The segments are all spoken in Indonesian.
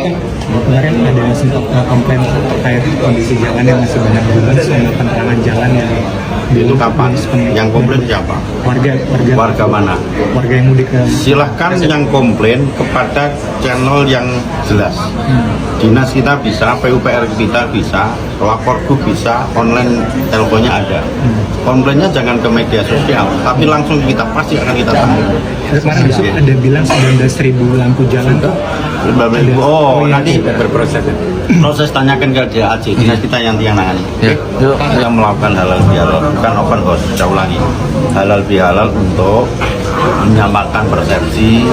kan kemarin ada sempat komplain terkait kondisi jalan yang masih banyak beban sama penerangan jalan yang Itu kapan? Yang komplain siapa? Warga mana? Warga yang mudik ke Silahkan yang komplain kepada channel yang jelas. Dinas kita bisa, PUPR kita bisa, lapor grup bisa, online teleponnya ada. Komplainnya jangan ke media sosial, tapi langsung kita pasti akan kita tangani. kemarin besok ada bilang 19.000 lampu jalan tuh. Nanti berproses. Proses tanyakan ke DAC, dinas kita yang nangani. Yang melakukan halal bihalal, bukan open house. Saya ulangi, halal bihalal untuk menyamakan persepsi,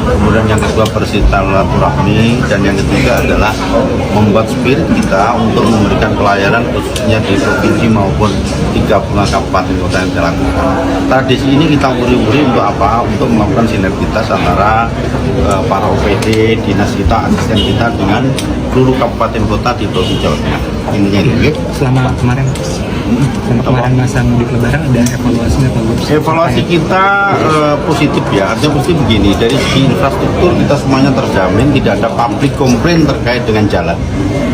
kemudian yang kedua bersilaturahmi, dan yang ketiga adalah membuat spirit kita untuk memberikan pelayanan khususnya di provinsi maupun 30 kabupaten kota yang kita lakukan. Tradisi ini kita uri-uri untuk apa? Untuk melakukan sinergitas antara para OPD, dinas kita, asisten kita dengan seluruh kabupaten kota di provinsi Jawa Tengah. Intinya gitu. Selama kemarin masa mudik lebaran ada evaluasinya Pak Gub? Evaluasi kita positif ya, artinya positif begini, dari segi infrastruktur kita semuanya terjamin, tidak ada public komplain terkait dengan jalan.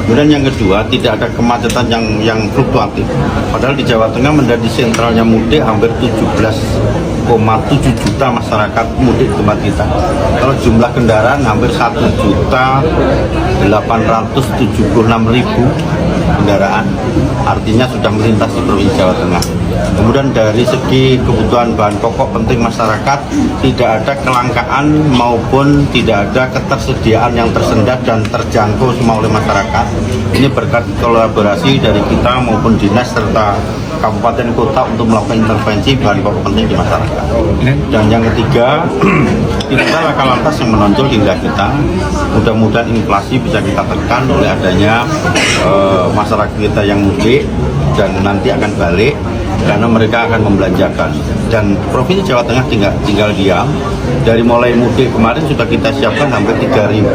Kemudian yang kedua, tidak ada kemacetan yang fluktuatif. Padahal di Jawa Tengah menjadi sentralnya mudik hampir 17,7 juta masyarakat mudik di tempat kita. Kalau jumlah kendaraan hampir 1.876.000 kendaraan, artinya sudah melintas di Provinsi Jawa Tengah. Kemudian dari segi kebutuhan bahan pokok penting masyarakat, tidak ada kelangkaan maupun tidak ada ketersediaan yang tersendat dan terjangkau semua oleh masyarakat. Ini berkat kolaborasi dari kita maupun dinas serta kabupaten kota untuk melakukan intervensi bahan pokok penting di masyarakat. Dan yang ketiga, tidak ada laka lantas yang menonjol di wilayah kita. Mudah-mudahan inflasi bisa kita tekan oleh adanya masyarakat kita yang mudik dan nanti akan balik karena mereka akan membelanjakan. Dan Provinsi Jawa Tengah tinggal diam. Dari mulai mudik kemarin sudah kita siapkan hampir 325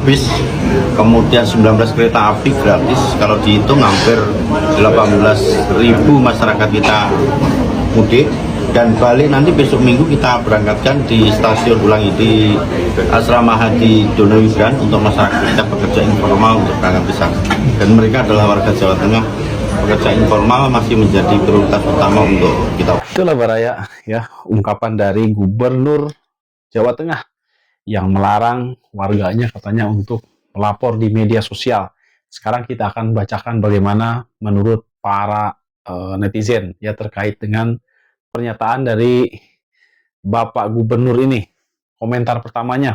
bis, kemudian 19 kereta api gratis. Kalau dihitung hampir 18.000 masyarakat kita mudik. Dan balik nanti besok minggu kita berangkatkan di stasiun ulangi di Asrama Haji Dono Wibran untuk masyarakat kita pekerja informal untuk berangkat ke sana. Dan mereka adalah warga Jawa Tengah. Pekerja informal masih menjadi prioritas utama untuk kita. Itulah Baraya ya, ungkapan dari Gubernur Jawa Tengah yang melarang warganya katanya untuk melapor di media sosial. Sekarang kita akan bacakan bagaimana menurut para netizen ya terkait dengan pernyataan dari Bapak Gubernur ini. Komentar pertamanya,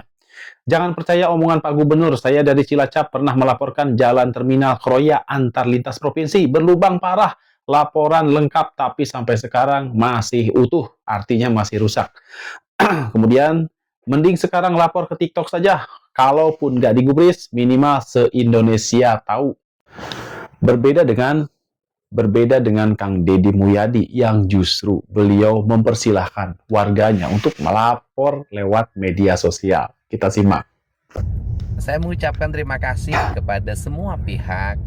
jangan percaya omongan Pak Gubernur, saya dari Cilacap pernah melaporkan jalan terminal Kroya antar lintas provinsi berlubang parah, laporan lengkap tapi sampai sekarang masih utuh, artinya masih rusak. Kemudian, mending sekarang lapor ke TikTok saja, kalaupun nggak digubris minimal se-Indonesia tahu. Berbeda dengan Kang Deddy Mulyadi yang justru beliau mempersilahkan warganya untuk melapor lewat media sosial. Kita simak. Saya mengucapkan terima kasih kepada semua pihak,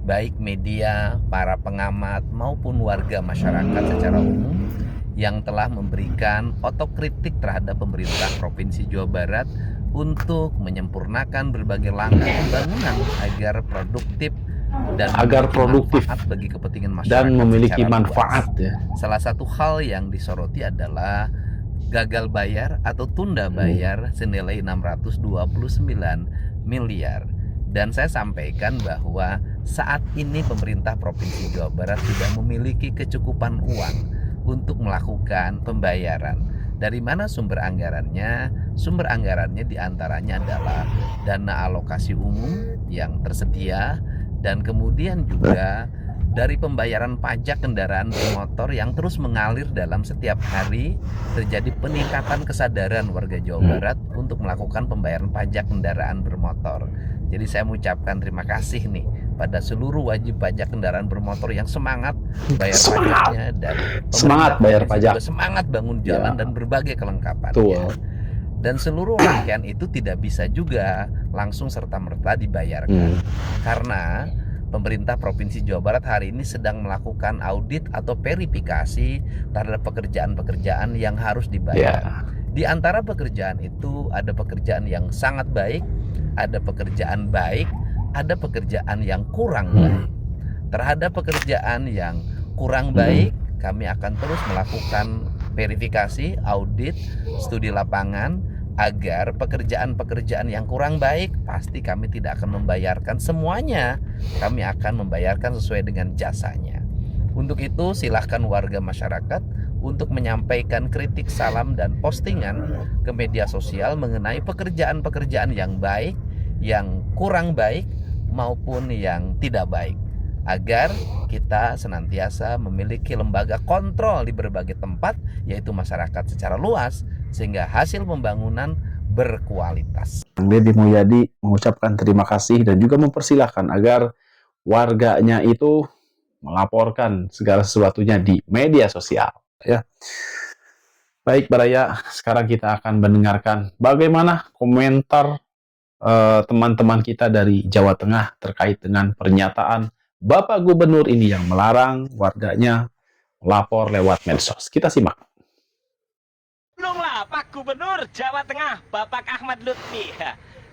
baik media, para pengamat, maupun warga masyarakat secara umum yang telah memberikan otokritik terhadap pemerintah Provinsi Jawa Barat untuk menyempurnakan berbagai langkah pembangunan agar produktif dan manfaat bagi kepentingan masyarakat dan memiliki manfaat ya. Salah satu hal yang disoroti adalah gagal bayar atau tunda bayar senilai 629 miliar. Dan saya sampaikan bahwa saat ini pemerintah Provinsi Jawa Barat sudah memiliki kecukupan uang untuk melakukan pembayaran. Dari mana sumber anggarannya? Sumber anggarannya diantaranya adalah dana alokasi umum yang tersedia, dan kemudian juga dari pembayaran pajak kendaraan bermotor yang terus mengalir dalam setiap hari. Terjadi peningkatan kesadaran warga Jawa Barat untuk melakukan pembayaran pajak kendaraan bermotor. Jadi saya mengucapkan terima kasih nih pada seluruh wajib pajak kendaraan bermotor yang semangat bayar pajaknya, dan semangat bayar pajak, semangat bangun jalan dan berbagai kelengkapannya. Betul. Dan seluruh rangkaian itu tidak bisa juga langsung serta-merta dibayarkan. Karena pemerintah Provinsi Jawa Barat hari ini sedang melakukan audit atau verifikasi terhadap pekerjaan-pekerjaan yang harus dibayar. Di antara pekerjaan itu ada pekerjaan yang sangat baik, ada pekerjaan baik, ada pekerjaan yang kurang baik. Terhadap pekerjaan yang kurang baik, kami akan terus melakukan verifikasi, audit, studi lapangan, agar pekerjaan-pekerjaan yang kurang baik pasti kami tidak akan membayarkan semuanya. Kami akan membayarkan sesuai dengan jasanya. Untuk itu silahkan warga masyarakat untuk menyampaikan kritik, salam, dan postingan ke media sosial mengenai pekerjaan-pekerjaan yang baik, yang kurang baik, maupun yang tidak baik, agar kita senantiasa memiliki lembaga kontrol di berbagai tempat, yaitu masyarakat secara luas, sehingga hasil pembangunan berkualitas. Deddy Mulyadi mengucapkan terima kasih dan juga mempersilahkan agar warganya itu melaporkan segala sesuatunya di media sosial. Ya, baik Baraya, sekarang kita akan mendengarkan bagaimana komentar teman-teman kita dari Jawa Tengah terkait dengan pernyataan Bapak Gubernur ini yang melarang warganya melapor lewat medsos. Kita simak. Tolonglah Pak Gubernur Jawa Tengah, Bapak Ahmad Lutfi.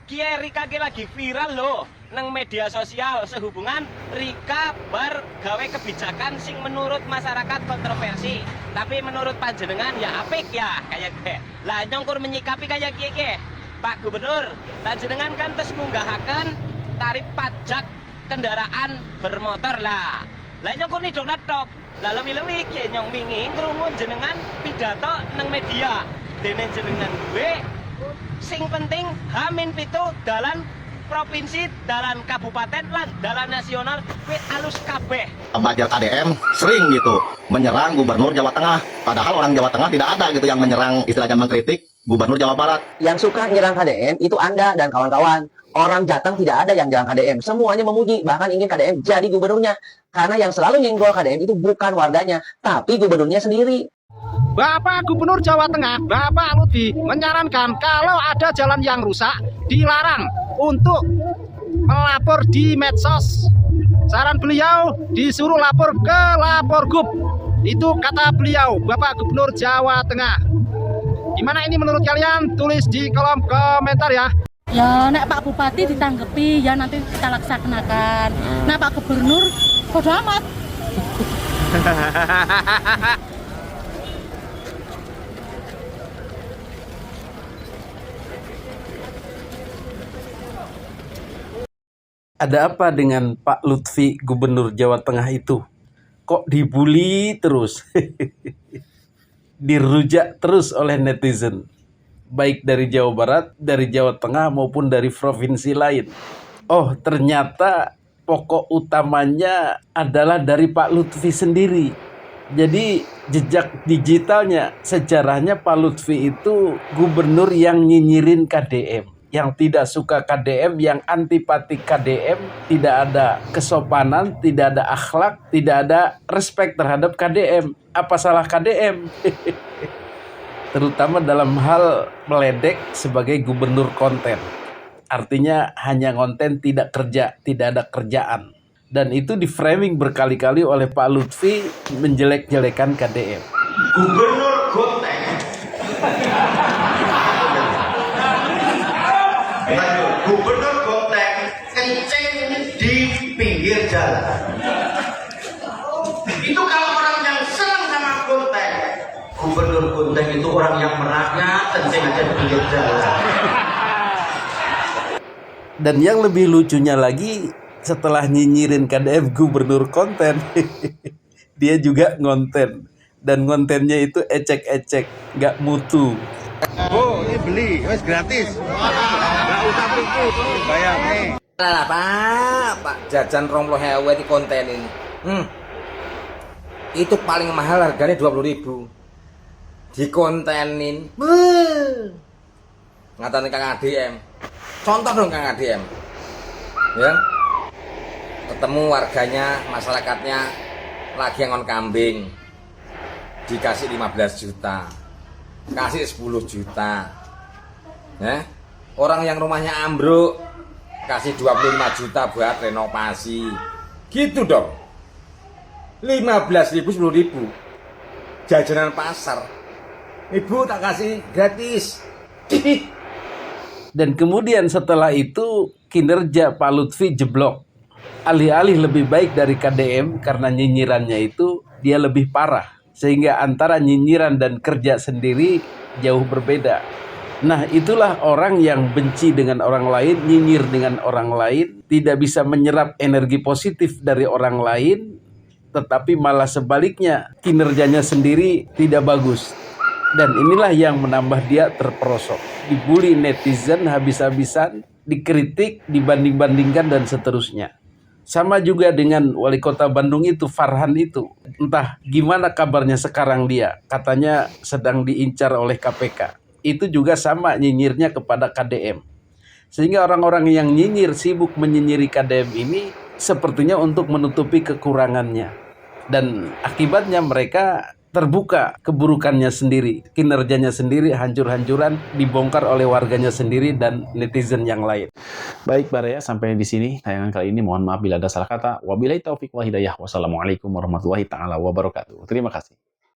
Kiai Rika lagi viral loh nang media sosial sehubungan Rika bar gawe kebijakan sing menurut masyarakat kontroversi, tapi menurut panjenengan ya apik ya kayak gue. Lah nyongkur menyikapi kayak kie Pak Gubernur, panjenengan kan terus munggahaken tarif pajak kendaraan bermotor lah. Lah nyongkur nih dong laptop. Lah lebih-lebih kie nyong wingi krungu jenengan pidato nang media. Dene jenengan gue sing penting Hamin pitu dalan provinsi, dalan kabupaten, lan dalan nasional kuwi alus kabeh. Pelajar KDM sering gitu menyerang Gubernur Jawa Tengah, padahal orang Jawa Tengah tidak ada gitu yang menyerang, istilahnya mengkritik Gubernur Jawa Barat. Yang suka nyerang KDM itu Anda dan kawan-kawan. Orang Jateng tidak ada yang nyerang KDM, semuanya memuji, bahkan ingin KDM jadi gubernurnya. Karena yang selalu nyenggol KDM itu bukan warganya, tapi gubernurnya sendiri. Bapak Gubernur Jawa Tengah, Bapak Lutfi menyarankan kalau ada jalan yang rusak dilarang untuk melapor di medsos. Saran beliau disuruh lapor ke Laporgub. Itu kata beliau, Bapak Gubernur Jawa Tengah. Gimana ini menurut kalian? Tulis di kolom komentar ya. Ya, nek Pak Bupati ditanggapi ya nanti kita laksanakan. Nah Pak Gubernur, bodo amat. Ada apa dengan Pak Lutfi Gubernur Jawa Tengah itu? Kok dibully terus? Dirujak terus oleh netizen. Baik dari Jawa Barat, dari Jawa Tengah maupun dari provinsi lain. Oh, ternyata pokok utamanya adalah dari Pak Lutfi sendiri. Jadi jejak digitalnya, sejarahnya Pak Lutfi itu gubernur yang nyinyirin KDM. Yang tidak suka KDM, yang antipati KDM, tidak ada kesopanan, tidak ada akhlak, tidak ada respect terhadap KDM. Apa salah KDM? Terutama dalam hal meledek sebagai gubernur konten. Artinya hanya konten, tidak kerja, tidak ada kerjaan. Dan itu di framing berkali-kali oleh Pak Lutfi menjelek-jelekan KDM. Gubernur konten. Gubernur konten kencing di pinggir jalan. Itu kalau orang yang senang sama konten. Gubernur konten itu orang yang merakyat, kencing aja di pinggir jalan. Dan yang lebih lucunya lagi, setelah nyinyirin KDM gubernur konten, dia juga ngonten. Dan ngontennya itu ecek-ecek, nggak mutu. Oh, ini beli, wes gratis. Nggak usah tunggu, bayar nih. Lah Pak jajan 20.000 di kontenin. Itu paling mahal harganya 20.000. Dikontenin. Ngatain Kang ADM. Contoh dong Kang ADM. Ya. Ketemu warganya, masyarakatnya lagi ngon kambing. Dikasih 15 juta. Kasih 10 juta. Ya. Orang yang rumahnya ambruk kasih 25 juta buat renovasi. Gitu dong. 15.000, 10.000. Jajanan pasar. Ibu tak kasih gratis. Dan kemudian setelah itu kinerja Pak Lutfi jeblok. Alih-alih lebih baik dari KDM karena nyinyirannya itu dia lebih parah. Sehingga antara nyinyiran dan kerja sendiri jauh berbeda. Nah, itulah orang yang benci dengan orang lain, nyinyir dengan orang lain, tidak bisa menyerap energi positif dari orang lain, tetapi malah sebaliknya kinerjanya sendiri tidak bagus. Dan inilah yang menambah dia terperosok. Dibully netizen habis-habisan, dikritik, dibanding-bandingkan dan seterusnya. Sama juga dengan wali kota Bandung itu, Farhan itu. Entah gimana kabarnya sekarang dia. Katanya sedang diincar oleh KPK. Itu juga sama nyinyirnya kepada KDM. Sehingga orang-orang yang nyinyir, sibuk menyinyiri KDM ini sepertinya untuk menutupi kekurangannya. Dan akibatnya mereka terbuka keburukannya sendiri, kinerjanya sendiri hancur-hancuran, dibongkar oleh warganya sendiri dan netizen yang lain. Baik Baraya, sampai di sini tayangan kali ini. Mohon maaf bila ada salah kata. Wabillahi taufiq wal hidayah. Wassalamualaikum warahmatullahi taala wabarakatuh. Terima kasih.